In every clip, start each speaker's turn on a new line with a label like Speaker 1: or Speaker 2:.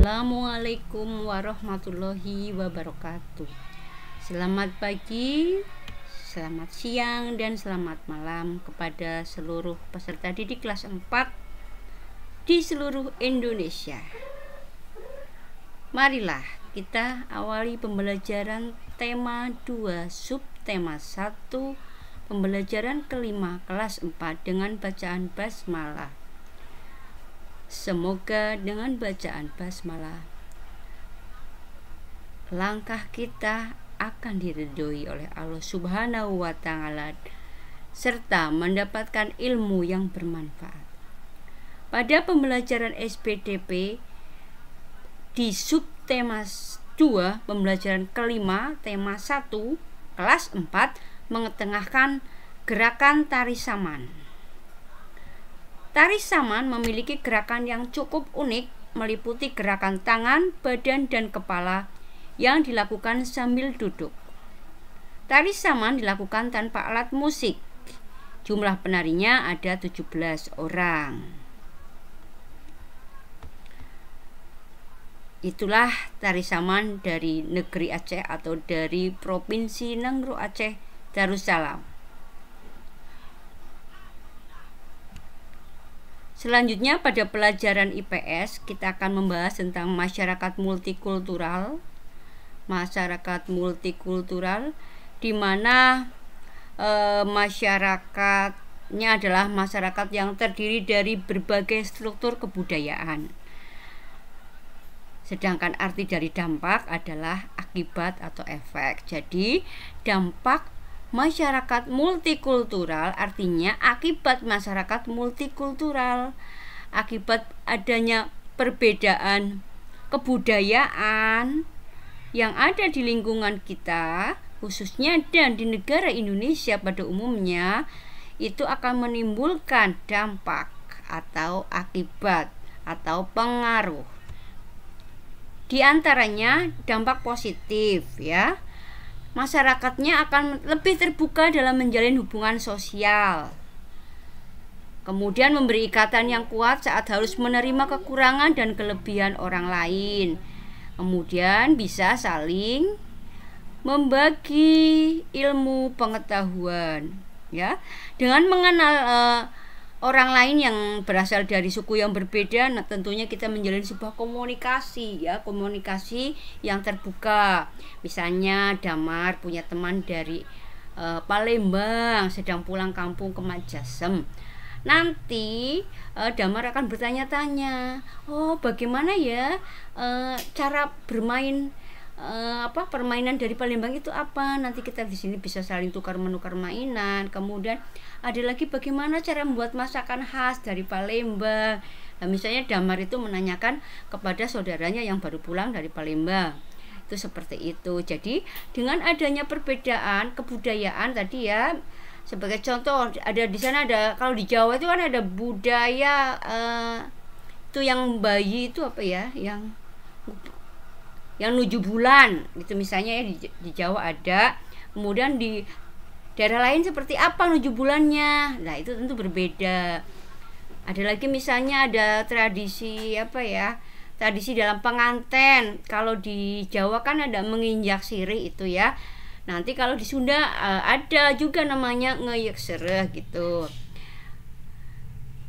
Speaker 1: Assalamualaikum warahmatullahi wabarakatuh. Selamat pagi, selamat siang, dan selamat malam kepada seluruh peserta didik kelas 4 di seluruh Indonesia. Marilah kita awali pembelajaran tema 2 subtema 1 pembelajaran kelima kelas 4 dengan bacaan basmalah. Semoga dengan bacaan basmalah langkah kita akan diridhoi oleh Allah Subhanahu wa Ta'ala serta mendapatkan ilmu yang bermanfaat. Pada pembelajaran SPDP di subtema 2 pembelajaran kelima tema 1 kelas 4 mengetengahkan gerakan tari saman. Tari saman memiliki gerakan yang cukup unik, meliputi gerakan tangan, badan, dan kepala yang dilakukan sambil duduk. Tari saman dilakukan tanpa alat musik. Jumlah penarinya ada 17 orang. Itulah tari saman dari negeri Aceh atau dari Provinsi Nangro Aceh Darussalam. Selanjutnya pada pelajaran IPS kita akan membahas tentang masyarakat multikultural. Masyarakat multikultural di mana masyarakatnya adalah masyarakat yang terdiri dari berbagai struktur kebudayaan. Sedangkan arti dari dampak adalah akibat atau efek. Jadi dampak masyarakat multikultural artinya akibat masyarakat multikultural, akibat adanya perbedaan kebudayaan yang ada di lingkungan kita, khususnya dan di negara Indonesia pada umumnya, itu akan menimbulkan dampak atau akibat atau pengaruh. Di antaranya dampak positif, ya. Masyarakatnya akan lebih terbuka dalam menjalin hubungan sosial. Kemudian memberi ikatan yang kuat saat harus menerima kekurangan dan kelebihan orang lain. Kemudian bisa saling membagi ilmu pengetahuan, ya. Dengan mengenal orang lain yang berasal dari suku yang berbeda, nah tentunya kita menjalin sebuah komunikasi, ya, komunikasi yang terbuka. Misalnya Damar punya teman dari Palembang sedang pulang kampung ke Majasem. Nanti Damar akan bertanya-tanya, oh bagaimana ya cara bermain permainan dari Palembang itu apa? Nanti kita di sini bisa saling menukar mainan. Kemudian ada lagi bagaimana cara membuat masakan khas dari Palembang. Nah, misalnya Damar itu menanyakan kepada saudaranya yang baru pulang dari Palembang. Itu seperti itu. Jadi dengan adanya perbedaan kebudayaan tadi, ya, sebagai contoh ada di sana ada, kalau di Jawa itu kan ada budaya itu yang bayi itu apa ya, yang 7 bulan gitu misalnya, ya, di Jawa ada. Kemudian di daerah lain seperti apa 7 bulannya, nah itu tentu berbeda. Ada lagi misalnya ada tradisi tradisi dalam pengantin. Kalau di Jawa kan ada menginjak sirih itu, ya. Nanti kalau di Sunda ada juga namanya ngeyek sereh gitu.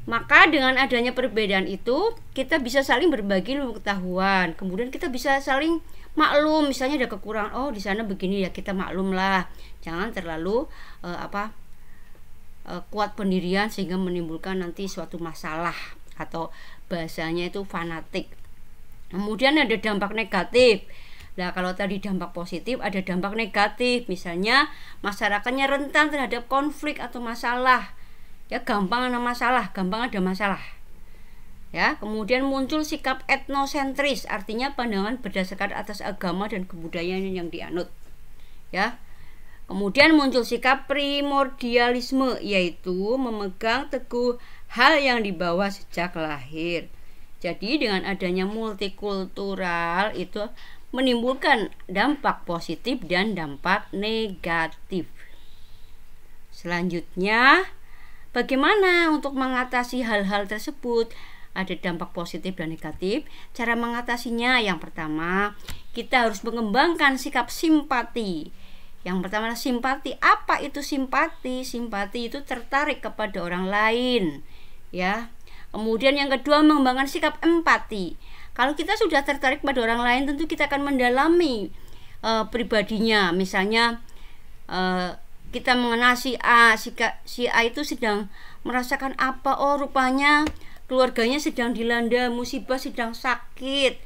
Speaker 1: Maka dengan adanya perbedaan itu kita bisa saling berbagi ilmu pengetahuan. Kemudian kita bisa saling maklum, misalnya ada kekurangan, oh di sana begini, ya kita maklum lah. Jangan terlalu kuat pendirian sehingga menimbulkan nanti suatu masalah atau bahasanya itu fanatik. Kemudian ada dampak negatif. Nah, kalau tadi dampak positif, ada dampak negatif. Misalnya masyarakatnya rentan terhadap konflik atau masalah. Ya, gampang ada masalah. Ya, kemudian muncul sikap etnosentris, artinya pandangan berdasarkan atas agama dan kebudayaan yang dianut. Ya. Kemudian muncul sikap primordialisme, yaitu memegang teguh hal yang dibawa sejak lahir. Jadi dengan adanya multikultural itu menimbulkan dampak positif dan dampak negatif. Selanjutnya, bagaimana untuk mengatasi hal-hal tersebut? ada dampak positif dan negatif. Cara mengatasinya, yang pertama, kita harus mengembangkan sikap simpati. Yang pertama, simpati. Apa itu simpati? Simpati itu tertarik kepada orang lain, ya. Kemudian yang kedua, mengembangkan sikap empati. Kalau kita sudah tertarik pada orang lain, tentu kita akan mendalami pribadinya. Misalnya kita mengenal si A itu sedang merasakan apa, oh rupanya keluarganya sedang dilanda musibah, sedang sakit,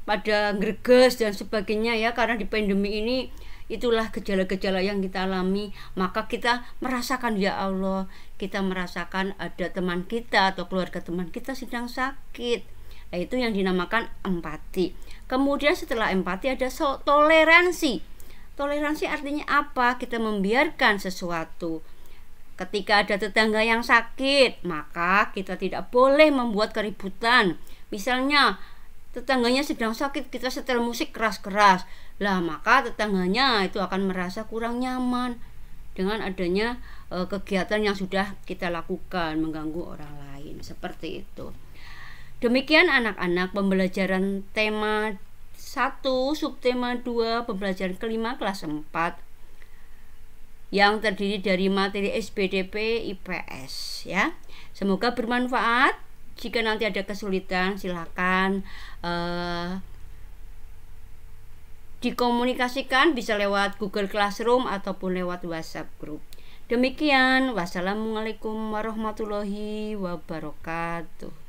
Speaker 1: pada greges dan sebagainya, ya, karena di pandemi ini itulah gejala-gejala yang kita alami. Maka kita merasakan, ya Allah, kita merasakan ada teman kita atau keluarga teman kita sedang sakit. Nah, itu yang dinamakan empati. Kemudian setelah empati ada toleransi. Toleransi artinya apa? Kita membiarkan sesuatu. Ketika ada tetangga yang sakit, maka kita tidak boleh membuat keributan. Misalnya tetangganya sedang sakit, kita setel musik keras-keras, lah maka tetangganya itu akan merasa kurang nyaman dengan adanya kegiatan yang sudah kita lakukan, mengganggu orang lain, seperti itu. Demikian anak-anak, pembelajaran tema 1, subtema 2, pembelajaran kelima kelas 4 yang terdiri dari materi SPDP IPS, ya. Semoga bermanfaat. Jika nanti ada kesulitan, silakan dikomunikasikan, bisa lewat Google Classroom ataupun lewat WhatsApp group. Demikian, wassalamualaikum warahmatullahi wabarakatuh.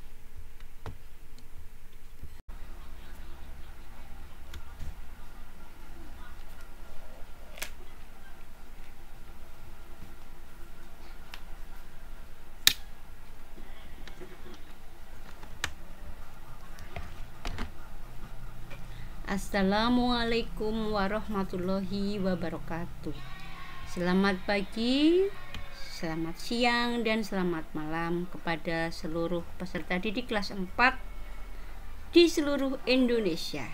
Speaker 1: Assalamualaikum warahmatullahi wabarakatuh. Selamat pagi, selamat siang, dan selamat malam kepada seluruh peserta didik kelas 4 di seluruh Indonesia.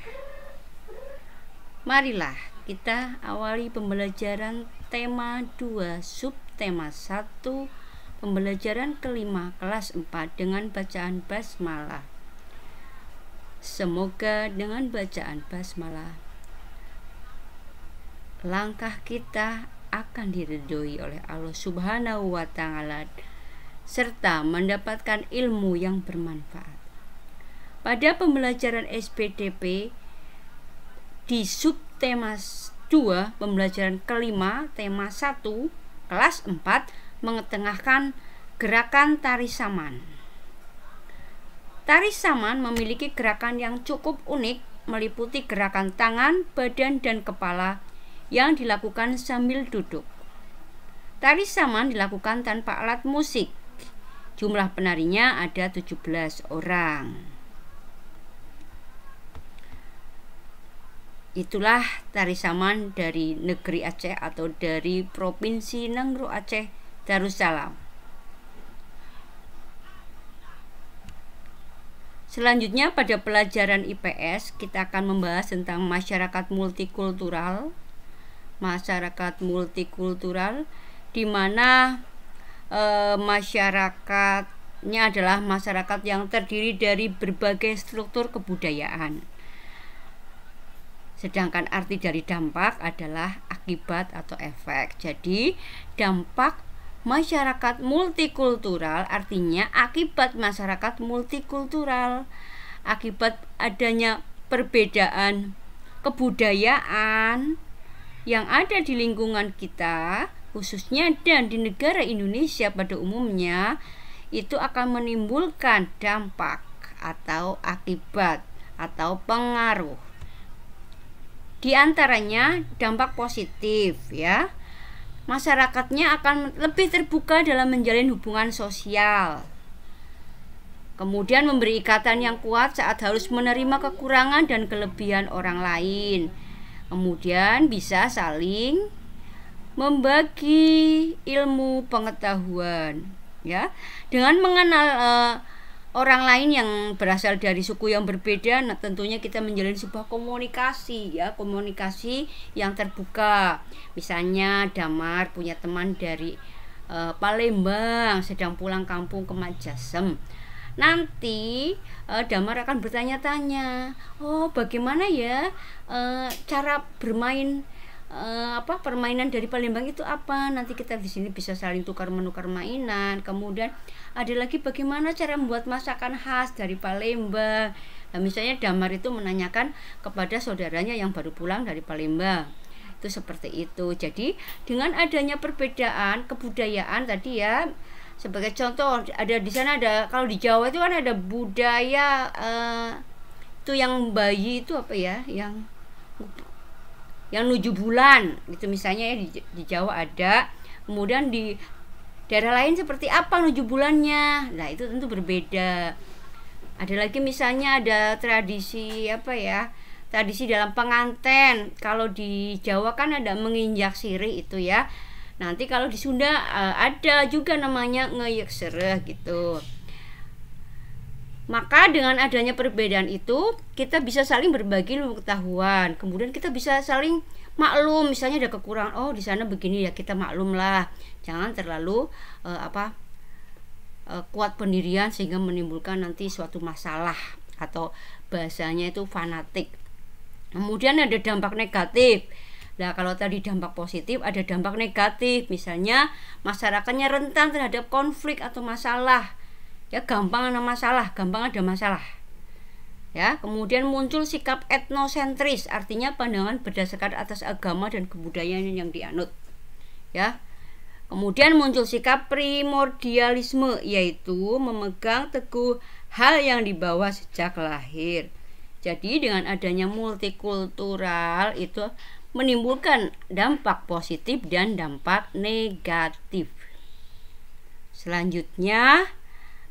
Speaker 1: Marilah kita awali pembelajaran tema 2, subtema 1, pembelajaran kelima kelas 4 dengan bacaan basmalah. Semoga dengan bacaan basmalah langkah kita akan diridhoi oleh Allah Subhanahu wa Ta'ala serta mendapatkan ilmu yang bermanfaat. Pada pembelajaran SPDP di subtema 2, pembelajaran kelima tema 1 kelas 4 mengetengahkan gerakan tari saman. Tari saman memiliki gerakan yang cukup unik, meliputi gerakan tangan, badan, dan kepala yang dilakukan sambil duduk. Tari saman dilakukan tanpa alat musik. Jumlah penarinya ada 17 orang. Itulah tari saman dari negeri Aceh atau dari Provinsi Nangro Aceh Darussalam. Selanjutnya pada pelajaran IPS kita akan membahas tentang masyarakat multikultural. Masyarakat multikultural di mana masyarakatnya adalah masyarakat yang terdiri dari berbagai struktur kebudayaan. Sedangkan arti dari dampak adalah akibat atau efek. Jadi dampak masyarakat multikultural artinya akibat masyarakat multikultural, akibat adanya perbedaan kebudayaan yang ada di lingkungan kita, khususnya dan di negara Indonesia pada umumnya, itu akan menimbulkan dampak atau akibat atau pengaruh. Di antaranya dampak positif, ya. Masyarakatnya akan lebih terbuka dalam menjalin hubungan sosial. Kemudian memberi ikatan yang kuat saat harus menerima kekurangan dan kelebihan orang lain. Kemudian bisa saling membagi ilmu pengetahuan, ya. Dengan mengenal orang lain yang berasal dari suku yang berbeda, nah tentunya kita menjalin sebuah komunikasi, ya, komunikasi yang terbuka. Misalnya Damar punya teman dari Palembang sedang pulang kampung ke Majasem. nanti Damar akan bertanya-tanya, oh bagaimana ya cara bermain permainan dari Palembang itu apa. Nanti kita di sini bisa saling menukar mainan. Kemudian ada lagi bagaimana cara membuat masakan khas dari Palembang. Nah, misalnya Damar itu menanyakan kepada saudaranya yang baru pulang dari Palembang. Itu seperti itu. Jadi dengan adanya perbedaan kebudayaan tadi ya, sebagai contoh ada di sana ada, kalau di Jawa itu kan ada budaya itu yang bayi itu apa ya, yang 7 bulan gitu misalnya ya, di Jawa ada. Kemudian di daerah lain seperti apa 7 bulannya, nah itu tentu berbeda. Ada lagi misalnya ada tradisi tradisi dalam pengantin. Kalau di Jawa kan ada menginjak sirih itu ya. Nanti kalau di Sunda ada juga namanya ngeyek sereh gitu. Maka dengan adanya perbedaan itu kita bisa saling berbagi pengetahuan. Kemudian kita bisa saling maklum, misalnya ada kekurangan, oh di sana begini ya, kita maklum lah. Jangan terlalu kuat pendirian sehingga menimbulkan nanti suatu masalah atau bahasanya itu fanatik. Kemudian ada dampak negatif. Nah, kalau tadi dampak positif, ada dampak negatif. Misalnya masyarakatnya rentan terhadap konflik atau masalah. Ya, gampang ada masalah. Ya, kemudian muncul sikap etnosentris, artinya pandangan berdasarkan atas agama dan kebudayaan yang dianut. Ya. Kemudian muncul sikap primordialisme, yaitu memegang teguh hal yang dibawa sejak lahir. Jadi dengan adanya multikultural itu menimbulkan dampak positif dan dampak negatif. Selanjutnya,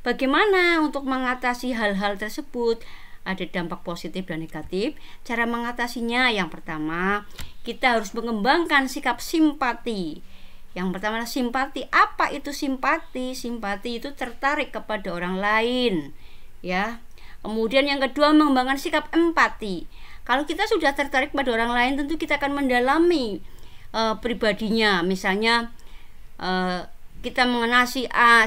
Speaker 1: bagaimana untuk mengatasi hal-hal tersebut? Ada dampak positif dan negatif. Cara mengatasinya, yang pertama, kita harus mengembangkan sikap simpati. Yang pertama, simpati. Apa itu simpati? Simpati itu tertarik kepada orang lain, ya. Kemudian yang kedua, mengembangkan sikap empati. Kalau kita sudah tertarik pada orang lain, tentu kita akan mendalami pribadinya. Misalnya kita mengenal si A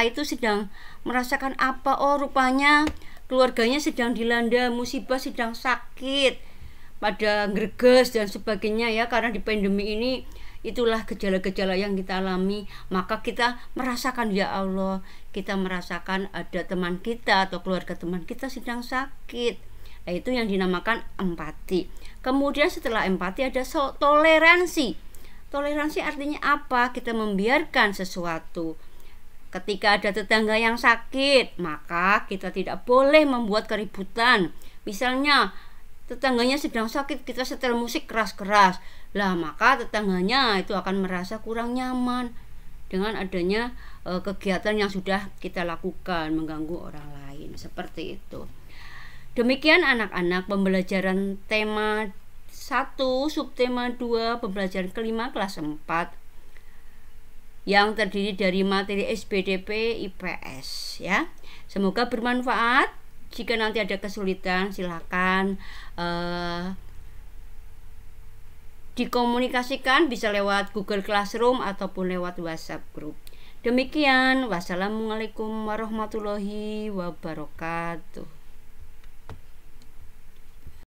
Speaker 1: itu sedang merasakan apa, oh rupanya keluarganya sedang dilanda musibah, sedang sakit, pada greges dan sebagainya ya, karena di pandemi ini itulah gejala-gejala yang kita alami. Maka kita merasakan, ya Allah, kita merasakan ada teman kita atau keluarga teman kita sedang sakit. Nah, itu yang dinamakan empati. Kemudian setelah empati ada toleransi. Toleransi artinya apa? Kita membiarkan sesuatu. Ketika ada tetangga yang sakit, maka kita tidak boleh membuat keributan. Misalnya tetangganya sedang sakit, kita setel musik keras-keras. Lah, maka tetangganya itu akan merasa kurang nyaman dengan adanya kegiatan yang sudah kita lakukan, mengganggu orang lain. Seperti itu. Demikian anak-anak pembelajaran tema 1, subtema 2, pembelajaran kelima kelas 4 yang terdiri dari materi SBDP IPS ya. Semoga bermanfaat. Jika nanti ada kesulitan, silakan dikomunikasikan, bisa lewat Google Classroom ataupun lewat WhatsApp group. Demikian, wassalamualaikum warahmatullahi wabarakatuh.